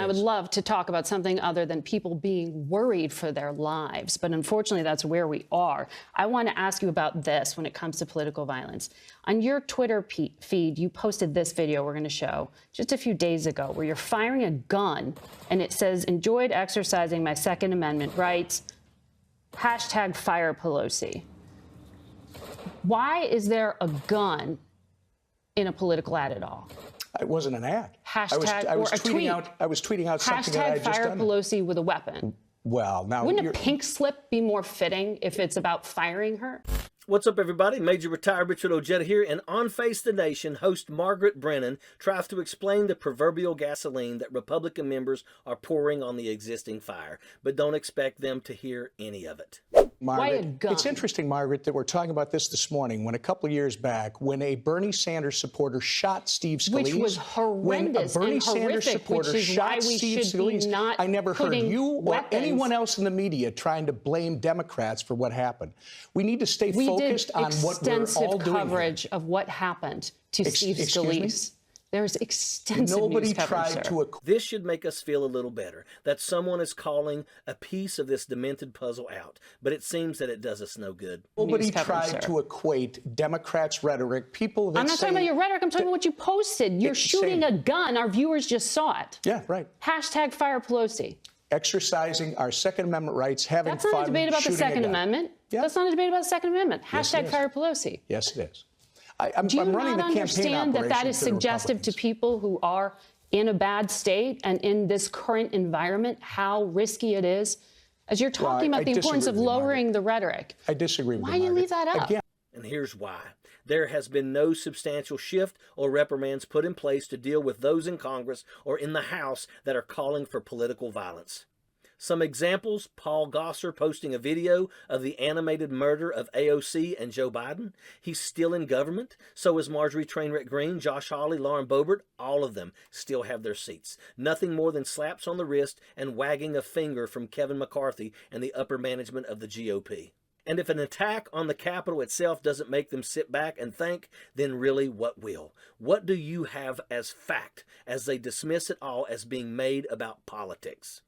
I would love to talk about something other than people being worried for their lives, but unfortunately that's where we are. I want to ask you about this when it comes to political violence. On your Twitter feed, you posted this video we're going to show just a few days ago where you're firing a gun and it says, "Enjoyed exercising my Second Amendment rights, hashtag fire Pelosi." Why is there a gun in a political ad at all? It wasn't an ad. Hashtag I was or a tweeting tweet. I was tweeting out something that I had Hashtag just fire done. Pelosi with a weapon. Well, now Wouldn't a pink slip be more fitting if it's about firing her? What's up, everybody? Major Retired Richard Ojeda here, and on Face the Nation, host Margaret Brennan tries to explain the proverbial gasoline that Republican members are pouring on the existing fire, but don't expect them to hear any of it. Margaret, Why a gun? it's interesting, Margaret, that we're talking about this morning when a couple of years back, when a Bernie Sanders supporter shot Steve Scalise. Which was horrendous when a Bernie and Sanders horrific, supporter which is shot why we Steve should be Scalise, not I never heard putting you or weapons. anyone else in the media trying to blame Democrats for what happened. We need to stay focused on what we're all doing. Extensive coverage of what happened to Steve Scalise. There's extensive Nobody news coverage, tried sir. to. This should make us feel a little better that someone is calling a piece of this demented puzzle out, but it seems that it does us no good. Nobody coverage, tried sir. to equate Democrats' rhetoric. People that I'm not say, talking about your rhetoric. I'm talking about what you posted. You're shooting a gun. Our viewers just saw it. Yeah, right. Hashtag fire Pelosi. Exercising our Second Amendment rights, having That's fun, not a debate about the shooting a Second gun. Amendment. Yeah. That's not a debate about the Second Amendment. Yes, it Hashtag is. fire Pelosi. Yes, it is. I'm Do you running not the campaign understand that that operation is for the suggestive to Republicans. people who are in a bad state and in this current environment, how risky it is? As you're talking about the importance of lowering the rhetoric. I disagree with you, Why do you leave that up? Again, And here's why. There has been no substantial shift or reprimands put in place to deal with those in Congress or in the House that are calling for political violence. Some examples: Paul Gosar posting a video of the animated murder of AOC and Joe Biden. He's still in government. So is Marjorie Trainwreck Green, Josh Hawley, Lauren Boebert. All of them still have their seats. Nothing more than slaps on the wrist and wagging a finger from Kevin McCarthy and the upper management of the GOP. And if an attack on the Capitol itself doesn't make them sit back and think, then really what will? What do you have as fact as they dismiss it all as being made about politics?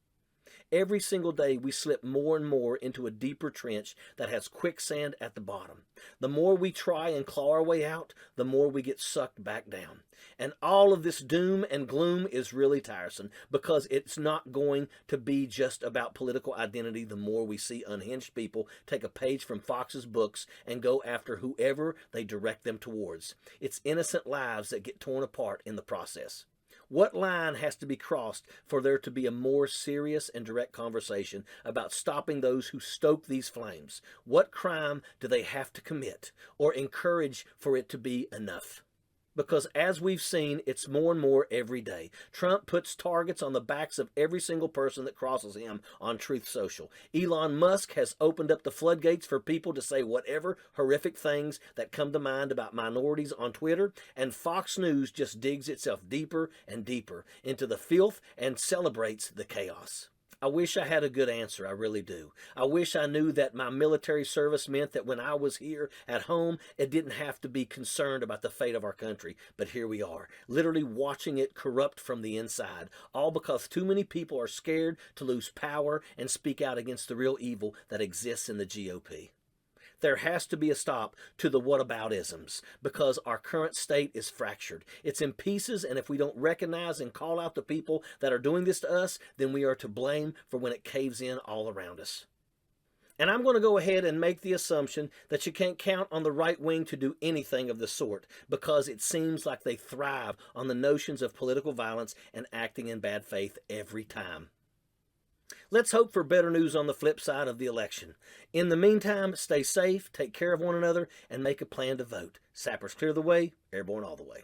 Every single day we slip more and more into a deeper trench that has quicksand at the bottom. The more we try and claw our way out, the more we get sucked back down. And all of this doom and gloom is really tiresome because it's not going to be just about political identity the more we see unhinged people take a page from Fox's books and go after whoever they direct them towards. It's innocent lives that get torn apart in the process. What line has to be crossed for there to be a more serious and direct conversation about stopping those who stoke these flames? What crime do they have to commit or encourage for it to be enough? Because as we've seen, it's more and more every day. Trump puts targets on the backs of every single person that crosses him on Truth Social. Elon Musk has opened up the floodgates for people to say whatever horrific things that come to mind about minorities on Twitter. And Fox News just digs itself deeper and deeper into the filth and celebrates the chaos. I wish I had a good answer, I really do. I wish I knew that my military service meant that when I was here at home, it didn't have to be concerned about the fate of our country. But here we are, literally watching it corrupt from the inside, all because too many people are scared to lose power and speak out against the real evil that exists in the GOP. There has to be a stop to the whataboutisms because our current state is fractured. It's in pieces, and if we don't recognize and call out the people that are doing this to us, then we are to blame for when it caves in all around us. And I'm going to go ahead and make the assumption that you can't count on the right wing to do anything of the sort because it seems like they thrive on the notions of political violence and acting in bad faith every time. Let's hope for better news on the flip side of the election. In the meantime, stay safe, take care of one another, and make a plan to vote. Sappers clear the way, airborne all the way.